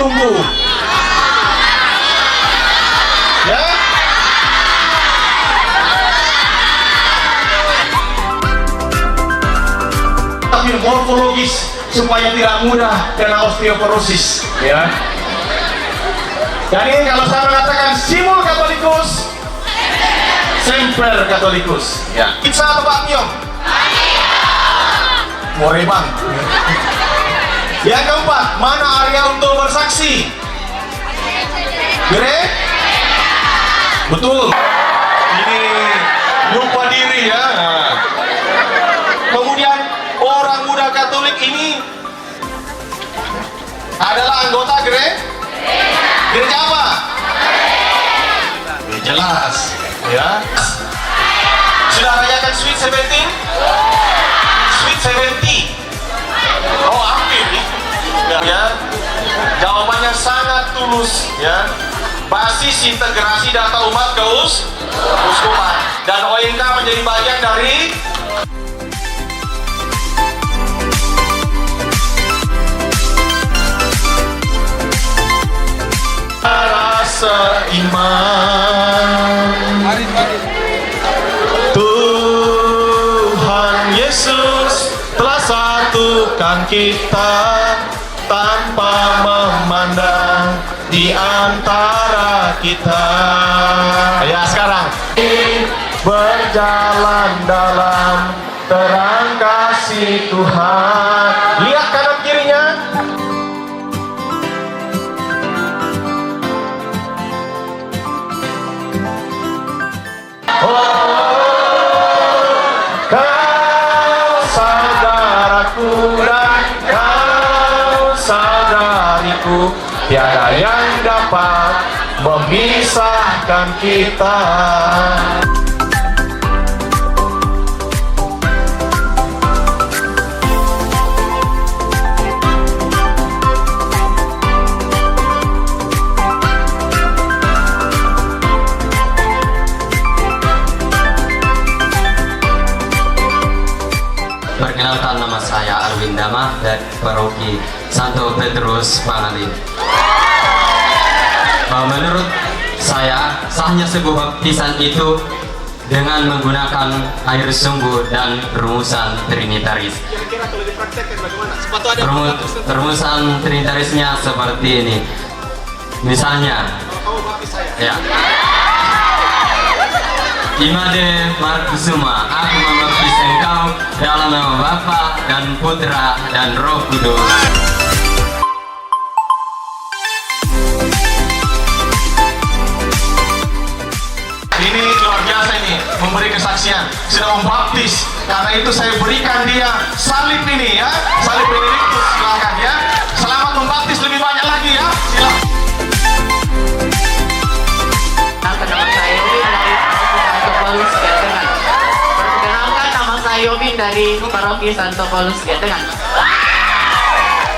ditunggu? Ya? Tapi morfologis supaya tidak mudah kena osteoporosis, ya. Jadi kalau saya mengatakan simul Katolicus, semper Katolicus, ya. Pizza atau bakmio? Morebang. Yang keempat, mana area untuk bersaksi? Gere? Betul. Ini lupa diri, ya. Nah. Kemudian orang muda Katolik ini adalah anggota gereja apa? Jelas, ya. Sudah rayakan Sweet 17? Sweet 70? Oh, hampir, ya. Jawabannya sangat tulus, ya. Basis integrasi data umat keuskupan dan ONK menjadi bagian dari seiman. Tuhan Yesus telah satukan kita tanpa memandang di antara kita. Ya, sekarang berjalan dalam terang kasih Tuhan. Lihat kanan kirinya. Kau saudaraku dan kau saudariku, tiada yang dapat memisahkan kita. Perkenalkan, nama saya Arwin Dama dari Paroki Santo Petrus Pangalin. Menurut saya, sahnya sebuah baptisan itu dengan menggunakan air sungguh dan rumusan trinitaris. Kira-kira kalau dipraktekkan bagaimana? Rumusan trinitarisnya seperti ini. Misalnya, Kamu baptis saya. ya. Imade Markusuma, aku membaptis engkau dalam nama Bapa dan Putra dan Roh Kudus. Ini luar biasa ini, memberi kesaksian, sudah membaptis. Karena itu saya berikan dia salib ini, ya, salib Benediktus, silakan, ya. Selamat membaptis lebih banyak lagi, ya. Silakan. Perkenalkan, nama saya Yobin dari Paroki Santo Paulus Gedengan.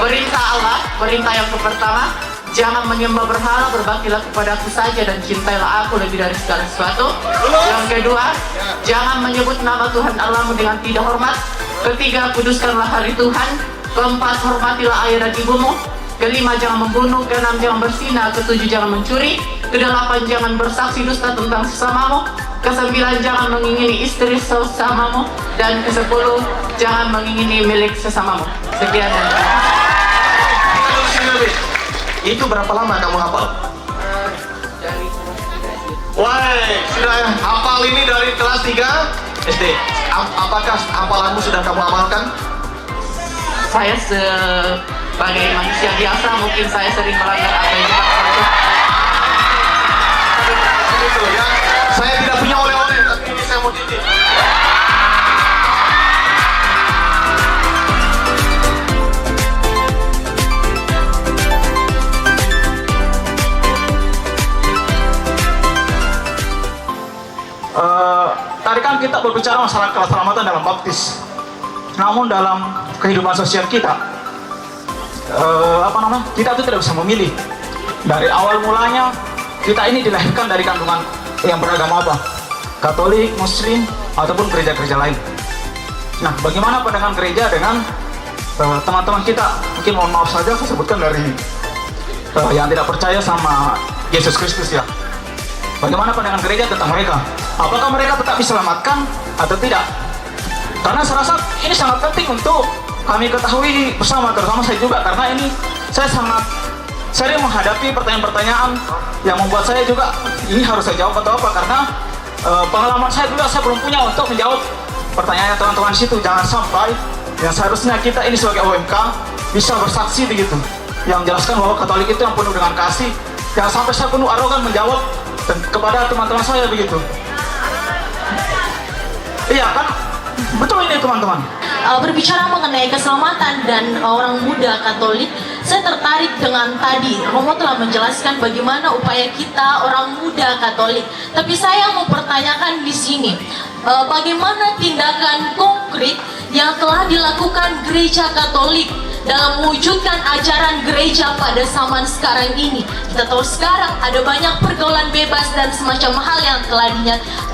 Perintah Allah, perintah yang pertama, jangan menyembah berhala, berbaktilah kepadaku saja dan cintailah aku lebih dari segala sesuatu. Yang kedua, jangan menyebut nama Tuhan Allahmu dengan tidak hormat. Ketiga, kuduskanlah hari Tuhan. Keempat, hormatilah ayah dan ibumu. Kelima, jangan membunuh. Keenam, jangan berzina. Ketujuh, jangan mencuri. Kedelapan, jangan bersaksi dusta tentang sesamamu. Kesembilan, jangan mengingini istri sesamamu. Dan kesepuluh, jangan mengingini milik sesamamu. Sekian dan terima kasih. Itu berapa lama kamu hafal? Wah, sudah hafal ini dari kelas 3 SD. Apakah hafalanmu sudah kamu amalkan? Saya sebagai manusia biasa, mungkin saya sering melanggar apa yang dimaksud. Betul, ya. Saya tidak punya oleh-oleh, tapi ini saya mau titip. Tadi kan kita berbicara masalah keselamatan dalam baptis. Namun dalam kehidupan sosial kita, kita itu tidak bisa memilih. Dari awal mulanya kita ini dilahirkan dari kandungan yang beragama apa? Katolik, Muslim, ataupun gereja-gereja lain. Nah, bagaimana pandangan gereja dengan teman-teman kita? Mungkin mohon maaf saja saya sebutkan dari yang tidak percaya sama Yesus Kristus ya. Bagaimana pandangan gereja tentang mereka? Apakah mereka tetap diselamatkan atau tidak? Karena saya rasa ini sangat penting untuk kami ketahui bersama, terutama saya juga, karena ini saya sangat sering menghadapi pertanyaan-pertanyaan yang membuat saya juga ini harus saya jawab atau apa, karena pengalaman saya juga saya belum punya untuk menjawab pertanyaan teman-teman di situ. Jangan sampai yang seharusnya kita ini sebagai OMK bisa bersaksi begitu, yang menjelaskan bahwa Katolik itu yang penuh dengan kasih. Jangan sampai saya penuh arogan menjawab kepada teman-teman saya begitu. Iya kan? Betul ini teman-teman. Berbicara mengenai keselamatan dan orang muda Katolik, saya tertarik dengan tadi Romo telah menjelaskan bagaimana upaya kita orang muda Katolik. Tapi saya mau pertanyakan di sini, bagaimana tindakan konkret yang telah dilakukan gereja Katolik dalam mewujudkan ajaran gereja pada zaman sekarang ini? Kita tahu sekarang ada banyak pergaulan bebas dan semacam hal yang telah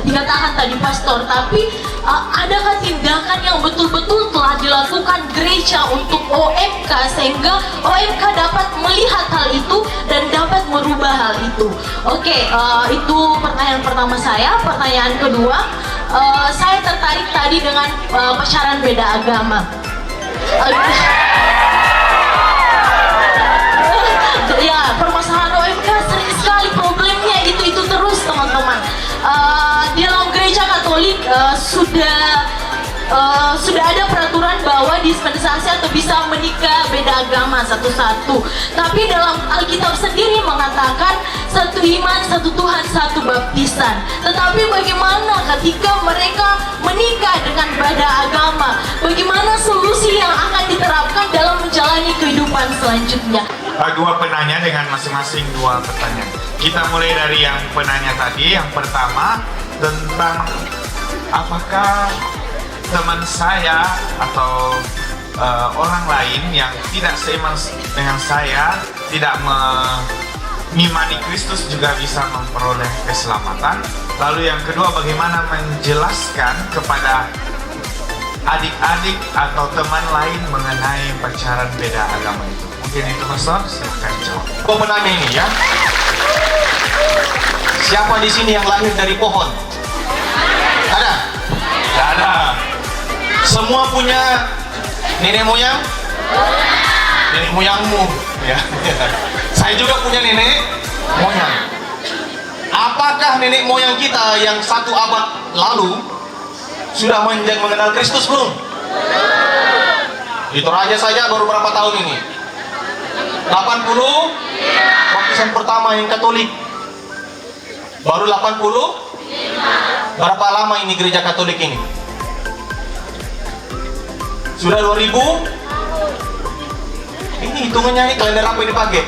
dikatakan tadi pastor, tapi adakah tindakan yang betul-betul telah dilakukan gereja untuk OMK sehingga OMK dapat melihat hal itu dan dapat merubah hal itu? Oke, itu pertanyaan pertama saya. Pertanyaan kedua, saya tertarik tadi dengan pacaran beda agama. Ya, permasalahan OMK sering sekali problemnya itu terus teman-teman. Di dalam gereja Katolik sudah ada peraturan bahwa dispensasi atau bisa menikah beda agama satu-satu. Tapi dalam Alkitab sendiri mengatakan satu iman, satu Tuhan, satu baptisan. Tetapi bagaimana ketika mereka menikah dengan beda agama? Bagaimana solusi yang akan diterapkan dalam menjalani kehidupan selanjutnya? Dua penanya dengan masing-masing dua pertanyaan. Kita mulai dari yang penanya tadi. Yang pertama tentang apakah teman saya atau orang lain yang tidak seiman dengan saya, tidak mengimani Kristus juga bisa memperoleh keselamatan. Lalu yang kedua, bagaimana menjelaskan kepada adik-adik atau teman lain mengenai pacaran beda agama itu. Mungkin itu Pastor, silahkan jawab. Pemenangnya ini ya. Siapa di sini yang lahir dari pohon? Ada? Tidak ada. Semua punya nenek moyang? Nenek moyangmu ya. Saya juga punya nenek moyang. Apakah nenek moyang kita yang 1 abad lalu sudah mengenal Kristus belum? Itu raja saja baru berapa tahun ini? 80? Baptisan pertama yang Katolik baru 80? Berapa lama ini gereja Katolik ini? Sudah 2000? Ini hitungannya, ini kalender apa ini pakai?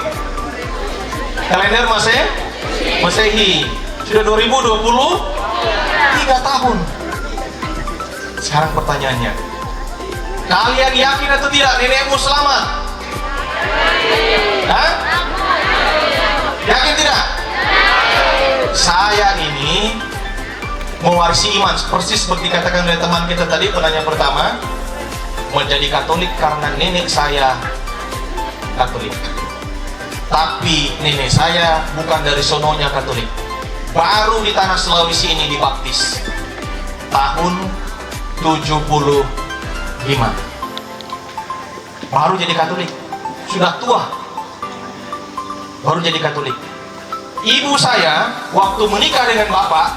Kalender Masehi. Sudah 2020? 3 tahun. Sekarang pertanyaannya, kalian yakin atau tidak nenekmu selamat? Hah? Yakin tidak? Saya ini mewarisi iman, persis seperti katakan oleh teman kita tadi, penanya pertama, menjadi Katolik karena nenek saya Katolik. Tapi nenek saya bukan dari sononya Katolik. Baru di tanah Sulawesi ini dibaptis tahun 75. Baru jadi Katolik. Sudah tua baru jadi Katolik. Ibu saya waktu menikah dengan bapak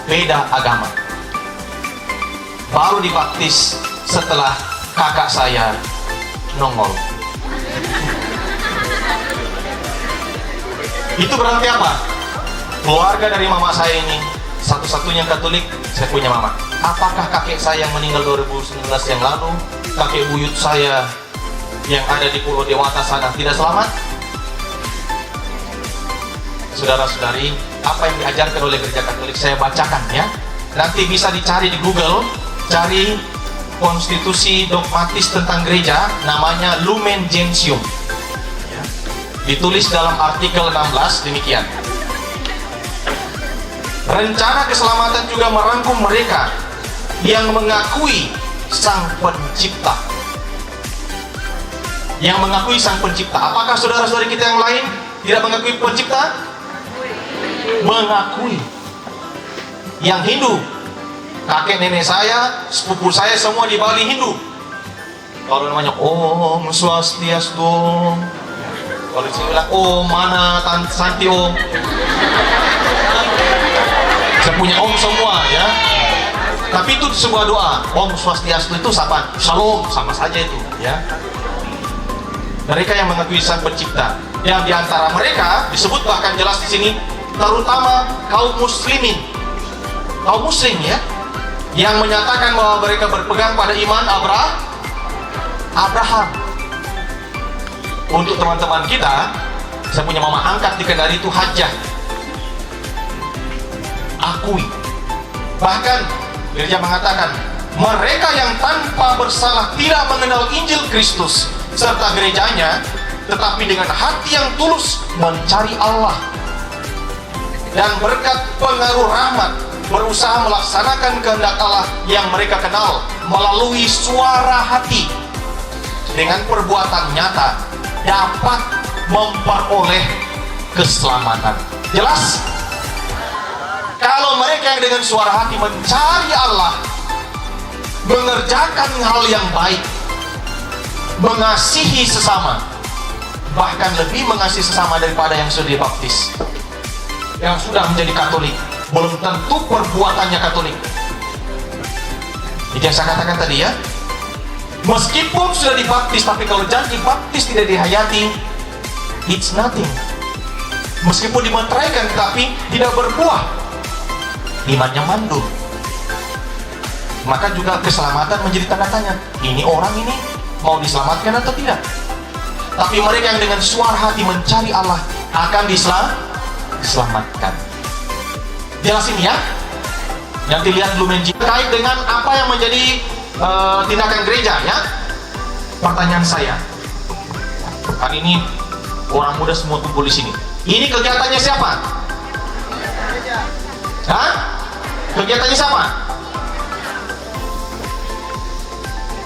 beda agama, baru dibaptis setelah kakak saya nongol. Itu berarti apa? Keluarga dari mama saya ini satu-satunya Katolik, saya punya mama. Apakah kakek saya yang meninggal 2019 yang lalu, kakek buyut saya yang ada di Pulau Dewata sana tidak selamat? Saudara-saudari, apa yang diajarkan oleh gereja Katolik saya bacakan ya. Nanti bisa dicari di Google, cari konstitusi dogmatis tentang gereja, namanya Lumen Gentium ya. Ditulis dalam artikel 16 demikian. Rencana keselamatan juga merangkum mereka yang mengakui Sang Pencipta, yang mengakui Sang Pencipta. Apakah saudara-saudari kita yang lain tidak mengakui Pencipta? Mengakui. Yang Hindu, kakek nenek saya, sepupu saya semua di Bali Hindu. Kalau namanya Om Swastiastu, kalau saya bilang Om mana Tante Santi Om, saya punya Om semua ya. Tapi itu sebuah doa. Om Swastiastu itu sapaan Shalom, sama saja itu ya. Mereka yang mengakui Sang Pencipta. Yang diantara mereka disebut bahkan jelas di sini, terutama kaum muslimin, kaum muslim ya, yang menyatakan bahwa mereka berpegang pada iman Abraham. Untuk teman-teman kita, saya punya mama angkat di Kendari itu Hajjah. Akui. Bahkan gereja mengatakan mereka yang tanpa bersalah tidak mengenal Injil Kristus serta gerejanya, tetapi dengan hati yang tulus mencari Allah dan berkat pengaruh rahmat berusaha melaksanakan kehendak Allah yang mereka kenal melalui suara hati, dengan perbuatan nyata dapat memperoleh keselamatan. Jelas? Kalau mereka yang dengan suara hati mencari Allah, mengerjakan hal yang baik, mengasihi sesama, bahkan lebih mengasihi sesama daripada yang sudah dibaptis, yang sudah menjadi Katolik, belum tentu perbuatannya Katolik. Itu yang saya katakan tadi ya. Meskipun sudah dibaptis, tapi kalau janji baptis tidak dihayati, it's nothing. Meskipun dimeteraikan, tapi tidak berbuah, imannya mandul. Maka juga keselamatan menjadi tanda tanya. Ini orang ini mau diselamatkan atau tidak? Tapi mereka yang dengan suara hati mencari Allah akan diselamatkan. Jelasin ya. Nanti lihat dulu terkait dengan apa yang menjadi tindakan gereja ya. Pertanyaan saya, hari ini orang muda semua kumpul di sini. Ini kegiatannya siapa? Hah? Kegiatannya siapa?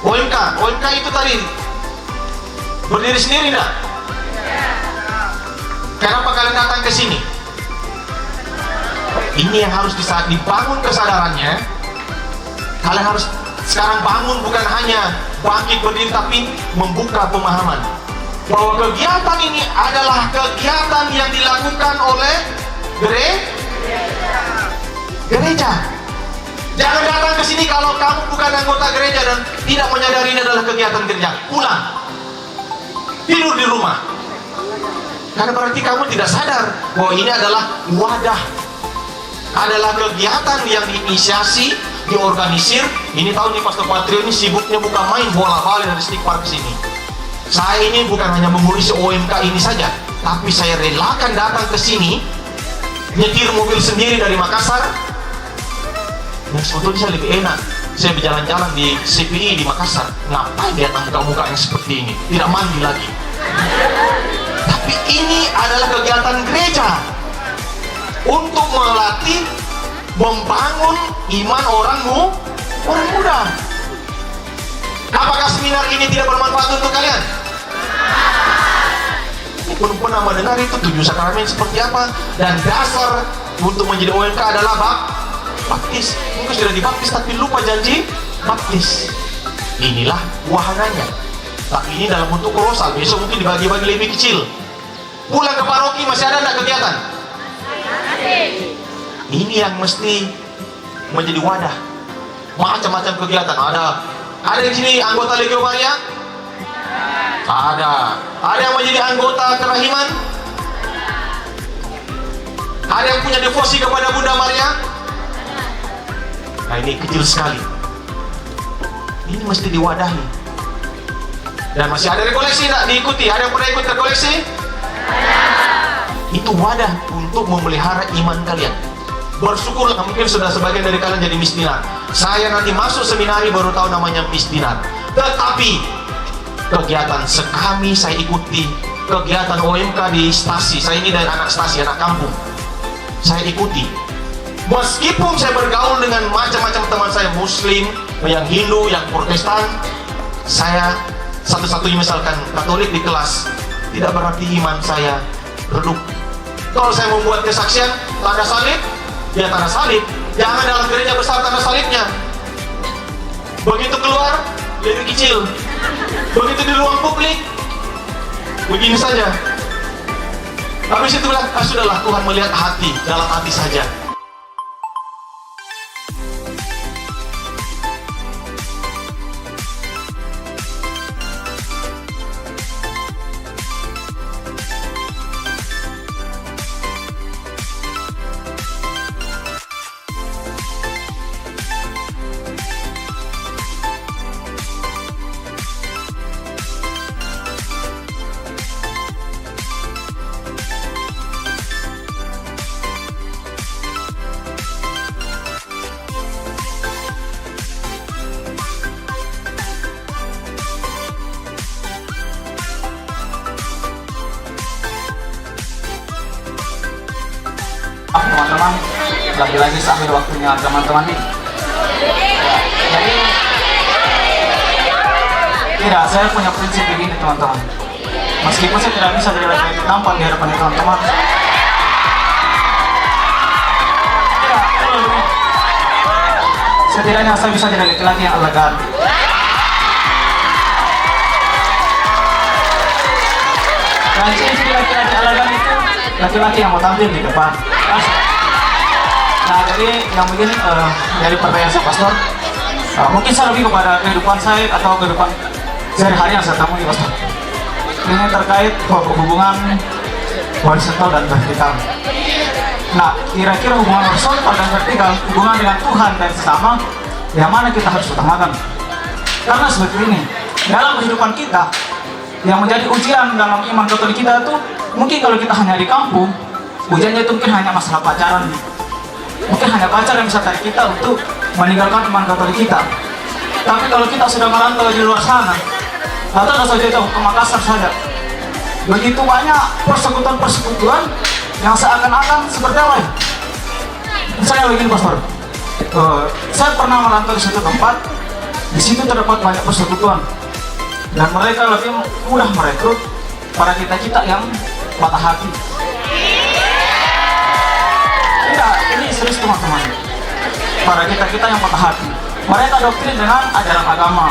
OMK itu tadi berdiri sendiri enggak? Kenapa kalian datang ke sini? Ini yang harus dibangun kesadarannya. Kalian harus sekarang bangun, bukan hanya bangkit berdiri, tapi membuka pemahaman bahwa kegiatan ini adalah kegiatan yang dilakukan oleh gereja. Jangan datang ke sini kalau kamu bukan anggota gereja dan tidak menyadari ini adalah kegiatan gereja. Pulang, tidur di rumah, karena berarti kamu tidak sadar bahwa ini adalah wadah, adalah kegiatan yang diinisiasi, diorganisir. Ini tahun nih Pastor Patrio ini sibuknya bukan main bola balik dari stick park ke sini. Saya ini bukan hanya mengurusi OMK ini saja, tapi saya relakan datang ke sini, nyetir mobil sendiri dari Makassar. Yang sebetulnya saya lebih enak, saya berjalan-jalan di CPI di Makassar. Ngapain lihat muka-muka yang seperti ini? Tidak mandi lagi. Tapi ini adalah kegiatan gereja untuk melatih, membangun iman orang muda. Apakah seminar ini tidak bermanfaat untuk kalian? Belum pernah mendengar itu 7 sakramen seperti apa, dan dasar untuk menjadi OMK adalah baptis. Mungkin sudah dibaptis tapi lupa janji baptis. Inilah wahananya. Tapi ini dalam bentuk kolosal. Besok mungkin dibagi-bagi lebih kecil. Pulang ke paroki masih ada enggak kegiatan? Ini yang mesti menjadi wadah. Macam-macam kegiatan. Ada di sini anggota Legio Maria? Ada. Ada yang menjadi anggota kerahiman? Ada yang punya devosi kepada Bunda Maria? Nah, ini kecil sekali. Ini mesti diwadahi. Dan masih ada rekoleksi tidak diikuti? Ada yang pernah ikut rekoleksi? Itu wadah untuk memelihara iman kalian. Bersyukurlah, mungkin sudah sebagian dari kalian jadi misdinar. Saya nanti masuk seminari baru tahu namanya misdinar. Tetapi kegiatan sekami saya ikuti, kegiatan OMK di stasi. Saya ini dari anak stasi, anak kampung. Saya ikuti. Meskipun saya bergaul dengan macam-macam teman saya, Muslim, yang Hindu, yang Protestan, saya satu-satunya misalkan Katolik di kelas, tidak berarti iman saya redup. Kalau saya membuat kesaksian tanda salib, ya tanda salib. Jangan dalam gereja besar tanda salibnya. Begitu keluar, lebih kecil. Begitu di ruang publik, begini saja. Habis itu bilang, sudahlah, Tuhan melihat hati, dalam hati saja. Teman-teman, lagi-lagi sambil waktunya teman-teman nih. Jadi tidak, saya punya prinsip begini teman-teman. Meskipun saya tidak bisa jadi laki-laki tampan di hadapan teman-teman, setidaknya saya bisa jadi laki-laki yang elegan. Dan ciri laki-laki elegan itu laki-laki yang mau tampil di depan. Nah, jadi yang begini dari pertanyaan saya pastor, mungkin saya lebih kepada kehidupan saya atau kehidupan sehari-hari yang saya temui pastor. Ini terkait hubungan horizontal dan vertikal. Nah, kira-kira hubungan horizontal dan vertikal, hubungan dengan Tuhan dan sesama, yang mana kita harus utamakan? Karena seperti ini, dalam kehidupan kita, yang menjadi ujian dalam iman Katolik kita itu, mungkin kalau kita hanya di kampung, ujiannya itu mungkin hanya masalah pacaran. Mungkin hanya pacar yang bisa tarik kita untuk meninggalkan iman Katolik kita. Tapi kalau kita sudah merantau di luar sana, atau saja jauh ke Makassar saja, begitu banyak persekutuan-persekutuan yang seakan-akan seperti apa ya? Saya begini pastor, saya pernah merantau di suatu tempat, di situ terdapat banyak persekutuan, dan mereka lebih mudah merekrut para kita-kita yang patah hati. Tidak, ini serius teman-teman. Para kita-kita yang patah hati, mereka doktrin dengan ajaran agama,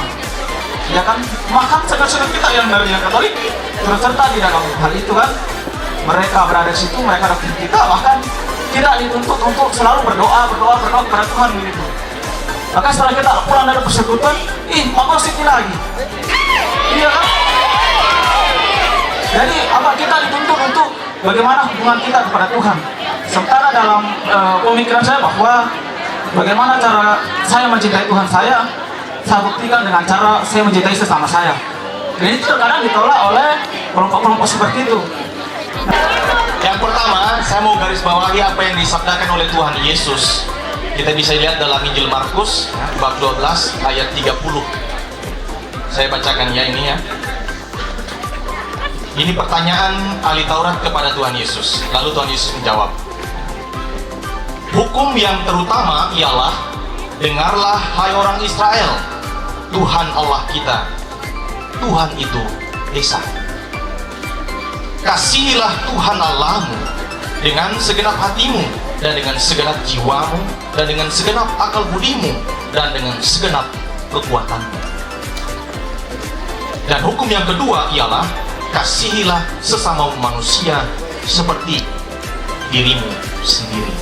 ya kan? Bahkan saudara-saudara kita yang dari yang Katolik turut serta di dalam hal itu kan. Mereka berada di situ, mereka doktrin kita, bahkan kita dituntut untuk selalu berdoa kepada Tuhan begitu. Maka setelah kita pulang dari persekutuan, mau sini lagi, iya kan? Jadi apa, kita dituntut untuk bagaimana hubungan kita kepada Tuhan. Sementara dalam pemikiran saya bahwa bagaimana cara saya mencintai Tuhan saya buktikan dengan cara saya mencintai sesama saya. Dan itu terkadang ditolak oleh kelompok-kelompok seperti itu. Yang pertama, saya mau garis bawahi apa yang disabdakan oleh Tuhan Yesus. Kita bisa lihat dalam Injil Markus bab 12 ayat 30. Saya bacakan ya ini ya. Ini pertanyaan ahli Taurat kepada Tuhan Yesus. Lalu Tuhan Yesus menjawab, hukum yang terutama ialah, dengarlah hai orang Israel, Tuhan Allah kita, Tuhan itu Esa. Kasihilah Tuhan Allahmu dengan segenap hatimu, dan dengan segenap jiwamu, dan dengan segenap akal budimu, dan dengan segenap kekuatanmu. Dan hukum yang kedua ialah, kasihilah sesama manusia seperti dirimu sendiri.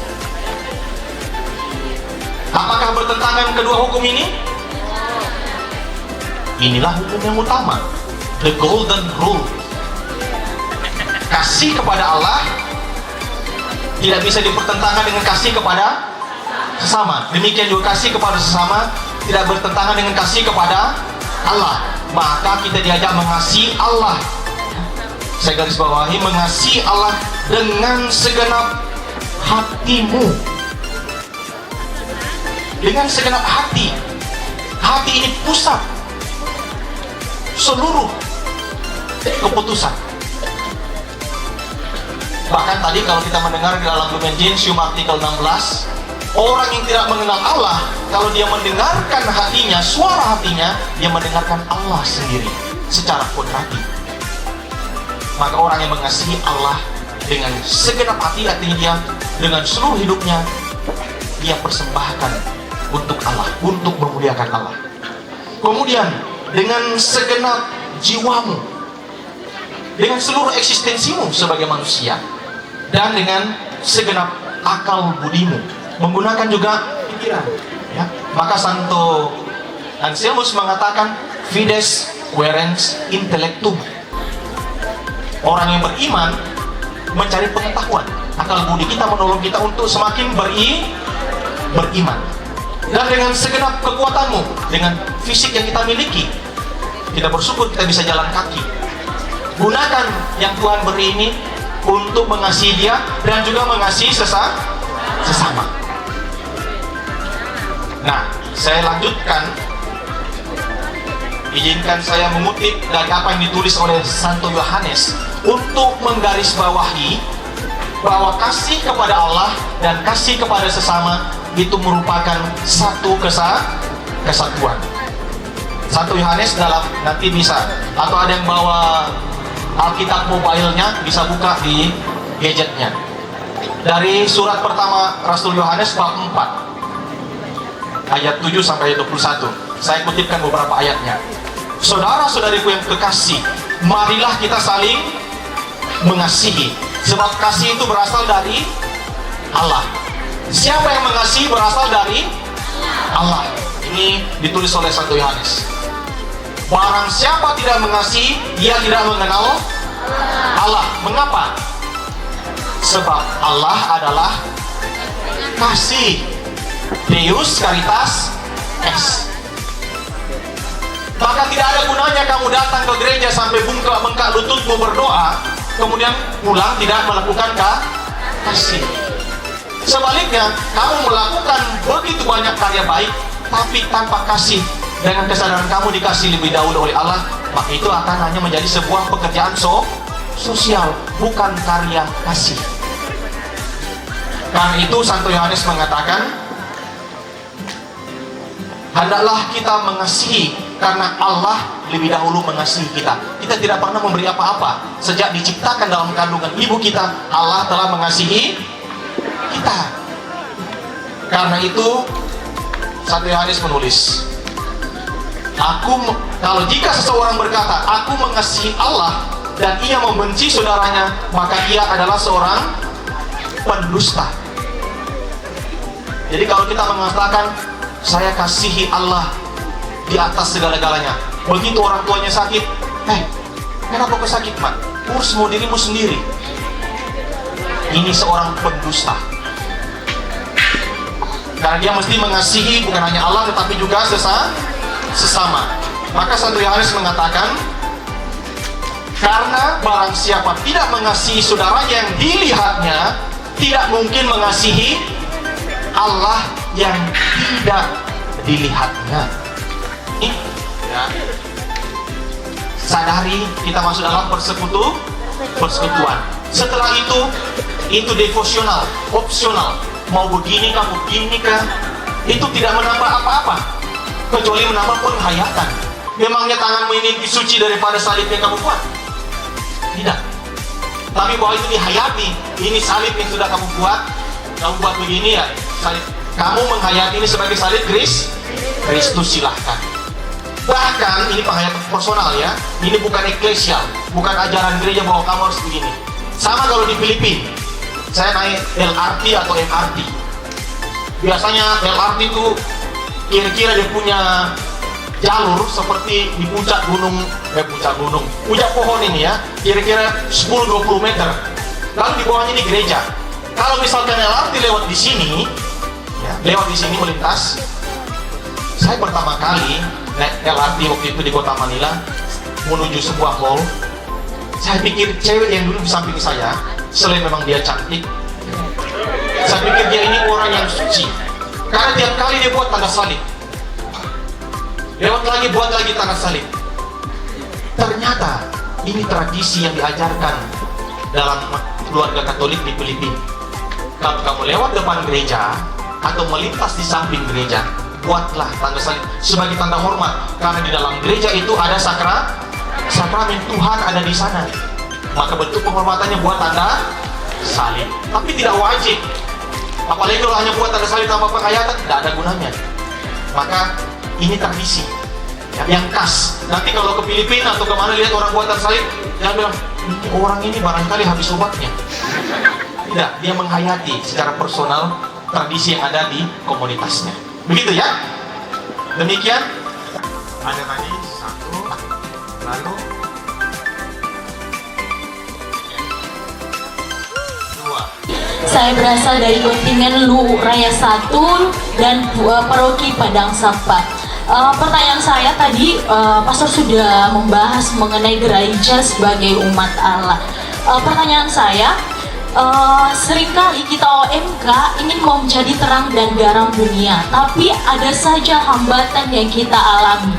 Apakah bertentangan kedua hukum ini? Inilah hukum yang utama, the golden rule. Kasih kepada Allah tidak bisa dipertentangkan dengan kasih kepada sesama. Demikian juga kasih kepada sesama tidak bertentangan dengan kasih kepada Allah. Maka kita diajak mengasihi Allah. Saya garis bawahi, mengasihi Allah dengan segenap hatimu. Dengan segenap hati. Hati ini pusat seluruh keputusan. Bahkan tadi kalau kita mendengar di dalam Lumen Gentium artikel 16, orang yang tidak mengenal Allah, kalau dia mendengarkan hatinya, suara hatinya, dia mendengarkan Allah sendiri. secara kodrati. Maka orang yang mengasihi Allah dengan segenap hati, artinya dia dengan seluruh hidupnya dia persembahkan untuk Allah, untuk memuliakan Allah. Kemudian dengan segenap jiwamu, dengan seluruh eksistensimu sebagai manusia, dan dengan segenap akal budimu, menggunakan juga pikiran, ya. Maka Santo Anselmus mengatakan fides querens intellectum. Orang yang beriman mencari pengetahuan. Akal budi kita menolong kita untuk semakin beriman. Dan dengan segenap kekuatanmu, dengan fisik yang kita miliki, kita bersyukur kita bisa jalan kaki. Gunakan yang Tuhan beri ini untuk mengasihi Dia dan juga mengasihi sesama. Nah, saya lanjutkan. Izinkan saya mengutip dari apa yang ditulis oleh Santo Yohanes untuk menggarisbawahi bahwa kasih kepada Allah dan kasih kepada sesama itu merupakan satu kesatuan. Santo Yohanes dalam, nanti bisa, atau ada yang bawa Alkitab mobilenya bisa buka di gadgetnya. Dari surat pertama Rasul Yohanes bab 4 ayat 7 sampai 21. Saya kutipkan beberapa ayatnya. Saudara-saudariku yang kekasih, marilah kita saling mengasihi, sebab kasih itu berasal dari Allah. Siapa yang mengasihi berasal dari Allah. Ini ditulis oleh Santo Yohanes. Barang siapa tidak mengasihi, dia tidak mengenal Allah. Mengapa? Sebab Allah adalah kasih. Deus caritas est. Maka tidak ada gunanya kamu datang ke gereja sampai bengkak lututmu berdoa, kemudian pulang tidak melakukan kasih. Sebaliknya, kamu melakukan begitu banyak karya baik, tapi tanpa kasih, dengan kesadaran kamu dikasih lebih dahulu oleh Allah, maka itu akan hanya menjadi sebuah pekerjaan sosial, bukan karya kasih. Karena itu Santo Yohanes mengatakan, hendaklah kita mengasihi karena Allah lebih dahulu mengasihi kita. Kita tidak pernah memberi apa-apa. Sejak diciptakan dalam kandungan ibu kita, Allah telah mengasihi kita. Karena itu Santo Yohanes menulis, kalau jika seseorang berkata, aku mengasihi Allah dan ia membenci saudaranya, maka ia adalah seorang pendusta. Jadi kalau kita mengatakan, saya kasihi Allah di atas segala-galanya, begitu orang tuanya sakit, kenapa kau sakit, Mak? Urusmu dirimu sendiri. Ini seorang pendusta. Karena dia mesti mengasihi bukan hanya Allah tetapi juga sesama. Maka Santo Yohanes mengatakan, karena barang siapa tidak mengasihi saudaranya yang dilihatnya, tidak mungkin mengasihi Allah yang tidak dilihatnya. Ya. Sadari kita masuk dalam persekutuan. Setelah itu devosional, opsional. Mau begini kah, begini kah, itu tidak menambah apa-apa kecuali menambah penghayatan. Memangnya tanganmu ini disuci daripada salib yang kamu buat? Tidak. Tapi bahwa itu dihayati, ini salib yang sudah kamu buat begini ya, salib. Kamu menghayati ini sebagai salib Kristus, silahkan. Bahkan ini penghayatan personal ya, ini bukan eklesial, bukan ajaran gereja bahwa kamu harus begini. Sama kalau di Filipina, saya naik LRT atau MRT. Biasanya LRT itu kira-kira dia punya jalur seperti di puncak pohon ini ya, kira-kira 10-20 meter. Lalu di bawahnya ini gereja. Kalau misalkan LRT lewat di sini melintas, saya pertama kali naik LRT waktu itu di kota Manila menuju sebuah mall. Saya pikir cewek yang dulu di samping saya, selain memang dia cantik, saya pikir dia ini orang yang suci, karena tiap kali dia buat tanda salib, lewat lagi buat lagi tanda salib. Ternyata ini tradisi yang diajarkan dalam keluarga Katolik di Filipina. Kalau kamu lewat depan gereja atau melintas di samping gereja, buatlah tanda salib sebagai tanda hormat, karena di dalam gereja itu ada sakramen Tuhan ada di sana. Maka bentuk penghormatannya buat tanda salib. Tapi tidak wajib. Apalagi kalau hanya buat tanda salib tanpa penghayatan, tidak ada gunanya. Maka ini tradisi yang khas. Nanti kalau ke Filipina atau kemana lihat orang buat tanda salib, jangan bilang, orang ini barangkali habis obatnya. Tidak, dia menghayati secara personal tradisi yang ada di komunitasnya. Begitu ya. Demikian. Ada tadi satu, lalu dua. Saya berasal dari kontingen Lu Raya 1 dan Paroki Padang Sapa. Pertanyaan saya tadi, Pastor sudah membahas mengenai gereja sebagai umat Allah. Pertanyaan saya, seringkali kita OMK ingin mau menjadi terang dan garam dunia, tapi ada saja hambatan yang kita alami.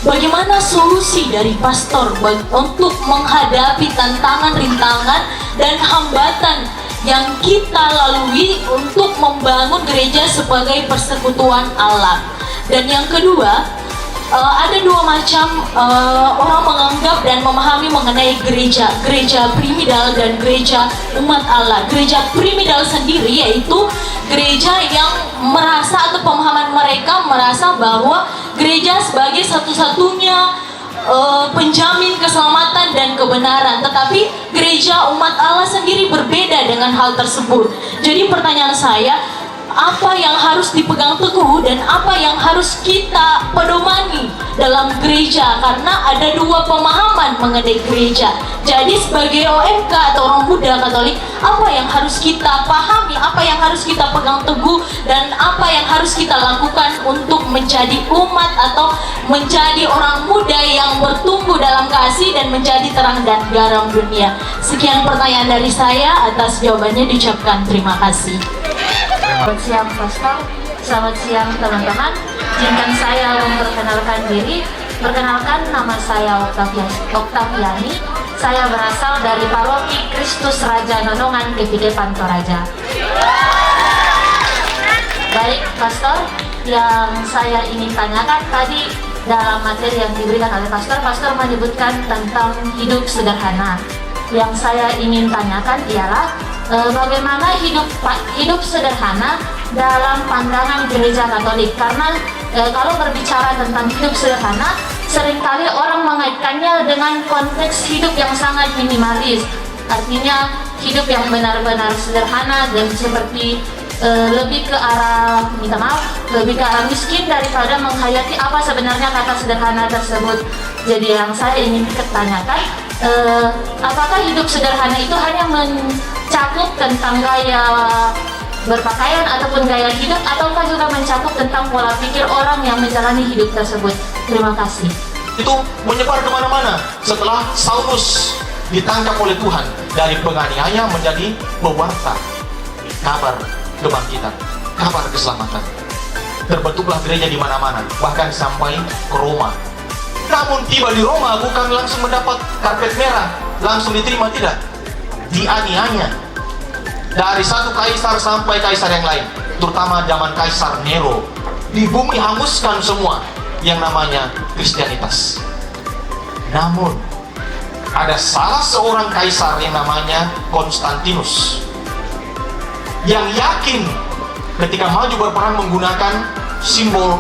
Bagaimana solusi dari pastor untuk menghadapi tantangan, rintangan, dan hambatan yang kita lalui untuk membangun gereja sebagai persekutuan Allah? Dan yang kedua, ada dua macam orang menganggap dan memahami mengenai gereja primidal dan gereja umat Allah. Gereja primidal sendiri yaitu gereja yang merasa atau pemahaman mereka merasa bahwa gereja sebagai satu-satunya penjamin keselamatan dan kebenaran. Tetapi gereja umat Allah sendiri berbeda dengan hal tersebut. Jadi pertanyaan saya, apa yang harus dipegang teguh dan apa yang harus kita pedomani dalam gereja, karena ada dua pemahaman mengenai gereja. Jadi sebagai OMK atau orang muda Katolik, apa yang harus kita pahami, apa yang harus kita pegang teguh, dan apa yang harus kita lakukan untuk menjadi umat atau menjadi orang muda yang bertumbuh dalam kasih dan menjadi terang dan garam dunia. Sekian pertanyaan dari saya, atas jawabannya diucapkan terima kasih. Selamat siang Pastor, selamat siang teman-teman. Izinkan saya memperkenalkan diri. Perkenalkan, nama saya Oktaviani. Saya berasal dari Paroki Kristus Raja Nonongan GPD Pantoraja. Baik Pastor, yang saya ingin tanyakan tadi dalam materi yang diberikan oleh Pastor menyebutkan tentang hidup sederhana. Yang saya ingin tanyakan ialah bagaimana hidup sederhana dalam pandangan gereja Katolik, karena kalau berbicara tentang hidup sederhana, seringkali orang mengaitkannya dengan konteks hidup yang sangat minimalis, artinya hidup yang benar-benar sederhana dan seperti lebih ke arah, minta maaf, lebih ke arah miskin daripada menghayati apa sebenarnya kata sederhana tersebut. Jadi yang saya ingin tanyakan, apakah hidup sederhana itu hanya mencakup tentang gaya berpakaian ataupun gaya hidup, ataukah juga mencakup tentang pola pikir orang yang menjalani hidup tersebut? Terima kasih. Itu menyebar kemana-mana setelah Saulus ditangkap oleh Tuhan, dari penganiaya menjadi pewarta kabar kebangkitan, kabar keselamatan. Terbentuklah gereja di mana-mana, bahkan sampai ke Roma. Namun tiba di Roma bukan langsung mendapat karpet merah, langsung diterima, tidak. Dianiaya dari satu kaisar sampai kaisar yang lain, terutama zaman Kaisar Nero. Di bumi hanguskan semua yang namanya Kristianitas. Namun ada salah seorang kaisar yang namanya Konstantinus yang yakin ketika maju berperang menggunakan simbol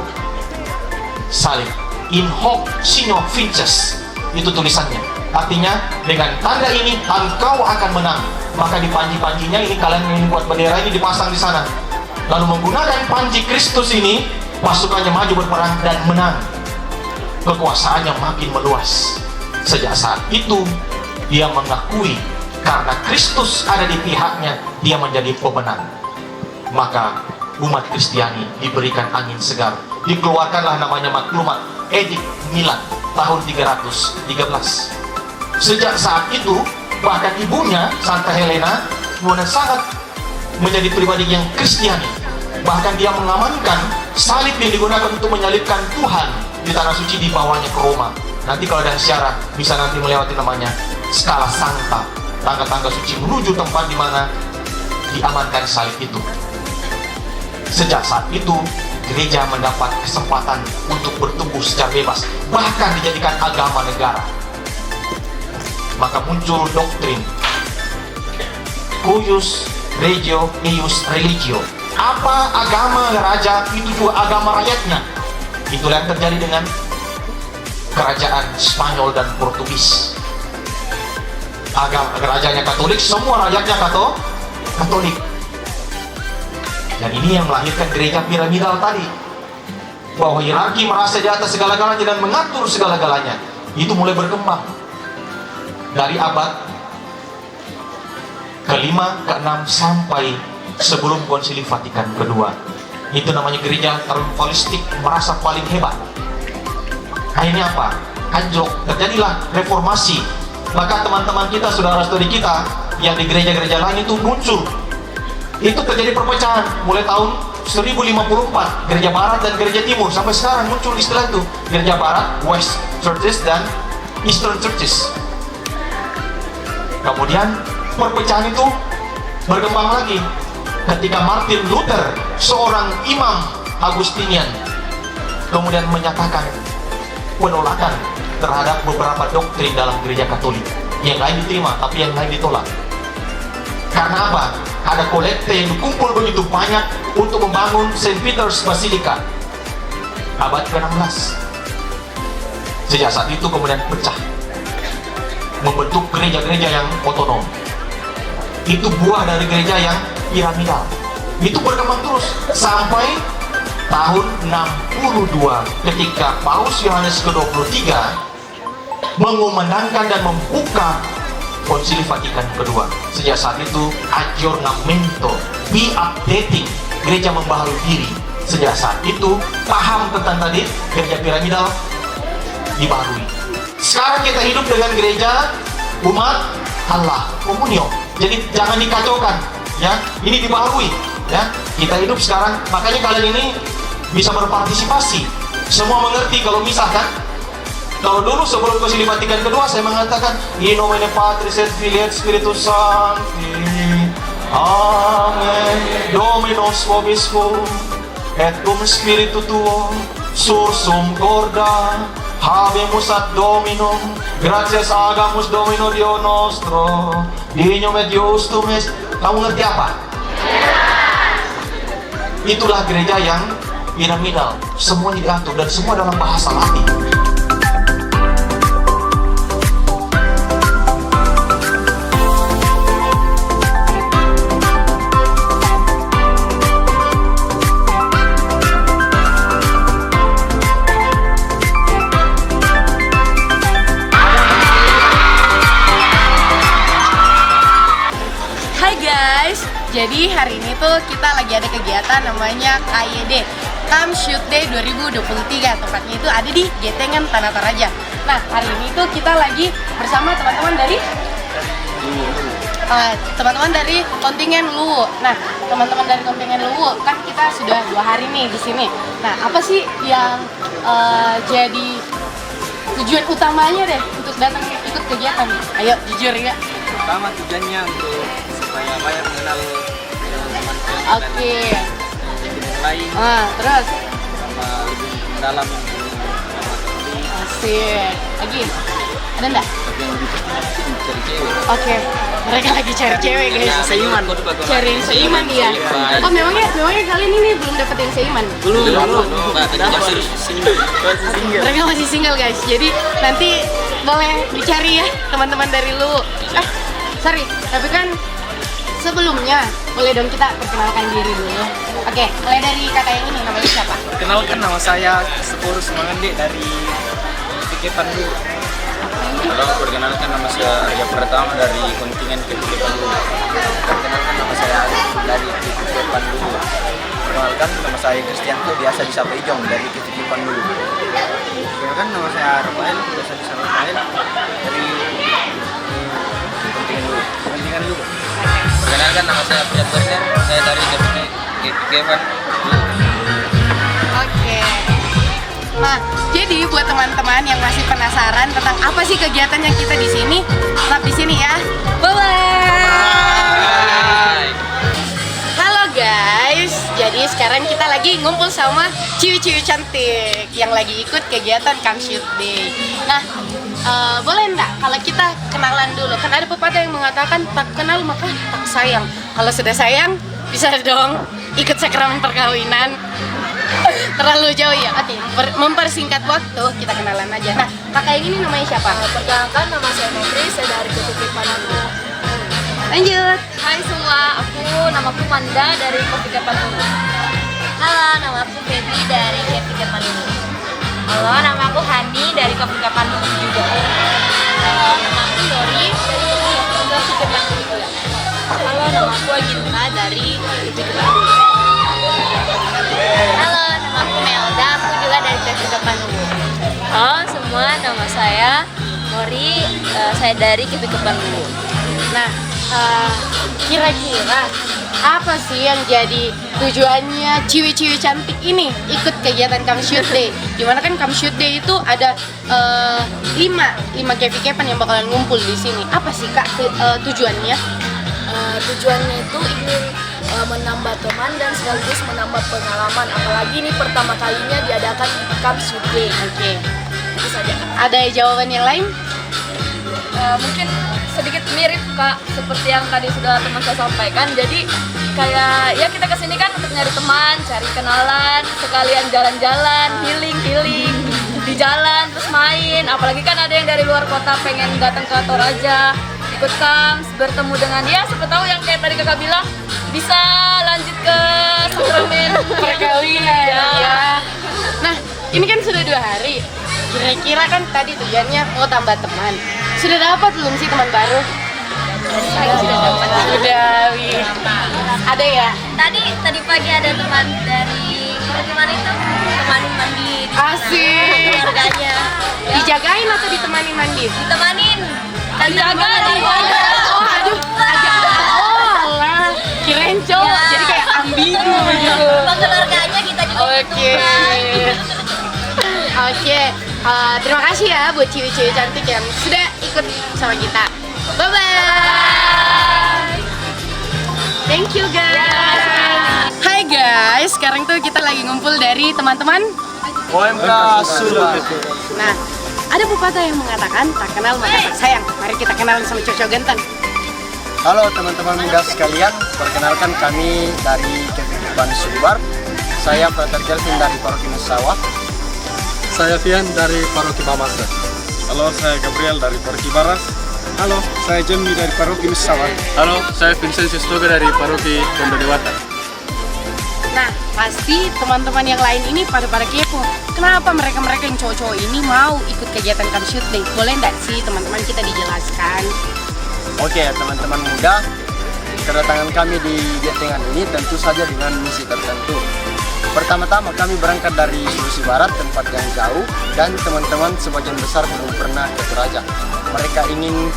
salib. In hoc signo vinces, itu tulisannya. Artinya dengan tanda ini engkau akan menang. Maka di panji-panjinya ini, kalian yang buat bendera ini dipasang di sana. Lalu menggunakan panji Kristus ini, pasukannya maju berperang dan menang. Kekuasaannya makin meluas. Sejak saat itu dia mengakui karena Kristus ada di pihaknya, dia menjadi pemenang. Maka umat Kristiani diberikan angin segar. Dikeluarkanlah namanya maklumat Edict Milan tahun 313. Sejak saat itu bahkan ibunya Santa Helena sangat menjadi pribadi yang Kristiani. Bahkan dia mengamankan salib yang digunakan untuk menyalibkan Tuhan di tanah suci, dibawanya ke Roma. Nanti kalau ada siarah bisa nanti melewati namanya Scala Sancta, tangga-tangga suci menuju tempat di mana diamankan salib itu. Sejak saat itu gereja mendapat kesempatan untuk bertumbuh secara bebas, bahkan dijadikan agama negara. maka muncul doktrin cuius regio eius religio. Apa agama raja itu juga agama rakyatnya. Itulah yang terjadi dengan kerajaan Spanyol dan Portugis. Agama rajanya Katolik, semua rakyatnya Katolik. Dan ini yang melahirkan gereja piramidal tadi, bahwa hierarki merasa di atas segala-galanya dan mengatur segala-galanya. Itu mulai berkembang dari abad ke-5, ke-6 sampai sebelum Konsili Vatikan kedua. Itu namanya gereja triumfalistik, merasa paling hebat. Akhirnya apa? Anjlok, terjadilah reformasi. Maka teman-teman kita, saudara-saudari kita yang di gereja-gereja lain itu muncul. Itu terjadi perpecahan mulai tahun 1054, gereja barat dan gereja timur. Sampai sekarang muncul istilah itu, gereja barat, West Churches, dan Eastern Churches. Kemudian perpecahan itu berkembang lagi ketika Martin Luther, seorang imam Agustinian, kemudian menyatakan penolakan terhadap beberapa doktrin dalam gereja Katolik. Yang lain diterima, tapi yang lain ditolak. Karena apa? Ada kolekte yang dikumpul begitu banyak untuk membangun St. Peter's Basilica abad ke-16. Sejak saat itu kemudian pecah, membentuk gereja-gereja yang otonom. Itu buah dari gereja yang piramidal. Itu berkembang terus sampai tahun 62 ketika Paus Yohanes ke-23 mengumandangkan dan membuka Konsili Vatikan kedua. Sejak saat itu aggiornamento, updating, gereja membaharui diri. Sejak saat itu paham tentang tadi gereja piramidal dibaharui. Sekarang kita hidup dengan gereja umat Allah, komunio. Jadi jangan dikacaukan, ya. Ini dibaharui, ya. Kita hidup sekarang, makanya kalian ini bisa berpartisipasi. Semua mengerti kalau misah, kan? Kalau dulu sebelum Konsili Vatikan kedua saya mengatakan in nomine Patris et Filii et Spiritus Sancti. Amen. Dominus vobiscum et cum spiritu tuo sursum corda habemus ad Dominum gratias agamus Domino Dio nostro dignum et justum est. Kamu ngerti apa? Itulah gereja yang piramidal, semuanya diatur dan semua dalam bahasa Latin. Jadi hari ini tuh kita lagi ada kegiatan namanya KYD, Camp Shoot Day 2023. Tempatnya itu ada di Getengan, Tanah Toraja. Nah, hari ini tuh kita lagi bersama teman-teman dari kontingen Luwu. Nah, teman-teman dari kontingen Luwu kan kita sudah 2 hari nih di sini. Nah, apa sih yang jadi tujuan utamanya deh untuk datang ikut kegiatan? Ayo jujur ya. Pertama tujuannya untuk supaya banyak mengenal teman-teman Oke. lain. Terus Sama lebih mendalam asik. Lagi ada enggak? tapi yang lebih penting cari cewek. Oke, mereka lagi cari cewek guys. Seiman. Cari yang seiman dia. Oh memangnya kalian ini belum dapet yang seiman? Belum. Mereka masih single guys. Jadi nanti boleh dicari ya teman-teman dari lu. Sorry, tapi kan sebelumnya boleh dong kita perkenalkan diri dulu. Oke, mulai dari kakak yang ini, namanya siapa? Perkenalkan, nama saya Sepurus Mangende dari PK Pandu. Halo, perkenalkan nama saya Arya Pertama dari kontingen PK Pandu. Perkenalkan nama saya Arif dari PK Pandu. Perkenalkan nama saya Kristianto, biasa disapa Ijong dari PK Pandu. Perkenalkan nama saya Rafael, biasa disapa Rafael dari kontingen dulu. Perkenalkan nama saya Pujat Berner, saya dari PK Pandu. Oke. Nah, jadi buat teman-teman yang masih penasaran tentang apa sih kegiatan yang kita di sini, tetap di sini ya. Bye bye. Halo guys, jadi Jadi sekarang kita lagi ngumpul sama ciwi-ciwi cantik yang lagi ikut kegiatan Come Shoot Day. Nah, boleh enggak kalau kita kenalan dulu? Kan ada pepatah yang mengatakan tak kenal maka tak sayang. Kalau sudah sayang, bisa dong ikut sakramen perkawinan. Terlalu jauh ya. Oke, mempersingkat waktu, kita kenalan aja. Nah, kakak yang ini namanya siapa? Perkenalkan, nama saya Nopri, saya dari KPK Panulu. Lanjut. Hai semua, namaku Manda dari KPK Panulu. Halo, nama aku Feby dari KPK Panulu. Halo, nama aku Hani dari KPK Panulu juga. Halo, nama aku Yori dari KPK Panulu. Halo, nama aku Aginta dari KPK Panulu. Halo, nama aku Melda, aku juga dari KPK Panulu. Halo semua, nama saya Mori, saya dari KPK Panulu. Nah, kira-kira apa sih yang jadi tujuannya ciwi-ciwi cantik ini ikut kegiatan Come Shoot Day? Dimana kan Come Shoot Day itu ada 5 KPK yang bakalan ngumpul di sini. Apa sih kak tujuannya? Tujuannya itu ingin menambah teman dan sekaligus menambah pengalaman. Apalagi ini pertama kalinya diadakan Come Shoot Day. Oke. Itu saja. Ada jawaban yang lain? Mungkin sedikit mirip kak seperti yang tadi sudah teman saya sampaikan. Jadi kayak ya kita kesini kan untuk nyari teman, cari kenalan, sekalian jalan-jalan, healing di jalan, terus main. Apalagi kan ada yang dari luar kota pengen datang ke Toraja, ikut KAMS, bertemu dengan ya siapa tahu yang kayak tadi kakak bilang bisa lanjut ke sakramen Perkawinan ya. Nah, ini kan sudah 2 hari. Kira-kira kan tadi tujuannya mau tambah teman. Sudah dapat belum sih teman baru? sudah dapat. Sudah, wih. Ada ya? Tadi pagi ada teman dari gimana itu? Temani mandi. Asik. Keluarganya. Dijagain atau ditemani mandi? Ditemanin. Dijaga. Oh, aduh. Oh, lah. Kirain cowok. Ya. Jadi kayak ambigu gitu. Keluarganya kita juga. Oke. Oke. Terima kasih ya buat ciwi-ciwi cantik yang sudah ikut sama kita. Bye-bye. Thank you guys. Hai guys, sekarang tuh kita lagi ngumpul dari teman-teman OMK Sulbar. Nah, ada pepatah yang mengatakan tak kenal maka tak sayang. Mari kita kenalan sama cocok ganteng. Halo teman-teman muda sekalian, perkenalkan kami dari KPK Sulbar. Saya Frater Kelvin dari Paroki Nusawa. Saya Fian dari Paroki Pamasa. Halo, saya Gabriel dari Paroki Baras. Halo, saya Jemmy dari Paroki Nusawa. Halo, saya Vincentius Toga dari Paroki Tondo Dewata. Nah, pasti teman-teman yang lain ini pada kepo. Kenapa mereka-mereka yang cowok-cowok ini mau ikut kegiatan Come Shoot Day? Boleh nggak sih teman-teman kita dijelaskan? Oke, teman-teman muda, kedatangan kami di Jatingan ini tentu saja dengan misi tertentu. Pertama-tama kami berangkat dari Sulawesi Barat, tempat yang jauh, dan teman-teman sebagian besar belum pernah ke Toraja. Mereka ingin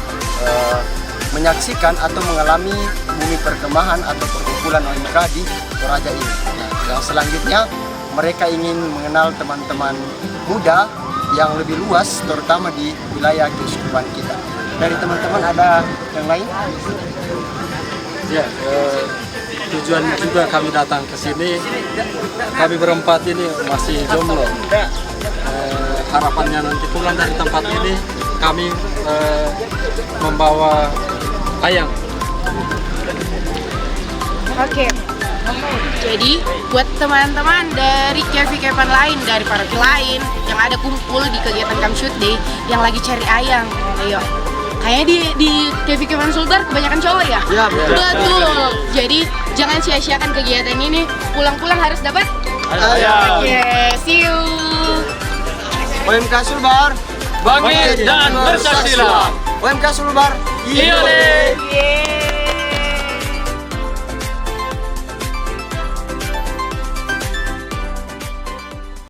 menyaksikan atau mengalami bumi perkemahan atau perkumpulan OMK di Toraja ini. Nah, yang selanjutnya mereka ingin mengenal teman-teman muda yang lebih luas, terutama di wilayah keuskupan kita. Dari teman-teman ada yang lain? Ya, tujuan juga kami datang ke sini. Kami berempat ini masih jomblo. Harapannya nanti pulang dari tempat ini kami membawa ayang. Oke. Jadi buat teman-teman dari kepan lain, dari paroki lain yang ada kumpul di kegiatan Come Shoot Day yang lagi cari ayang, ayo. Kayaknya di kepan Sulbar kebanyakan cowok ya? Ya, betul. Jadi jangan sia-siakan kegiatan ini. Pulang-pulang harus dapat ayang. Oke, see you. OMK Sulbar, Bangkit dan bersaksilah. OMK Sulbar, Iya deh.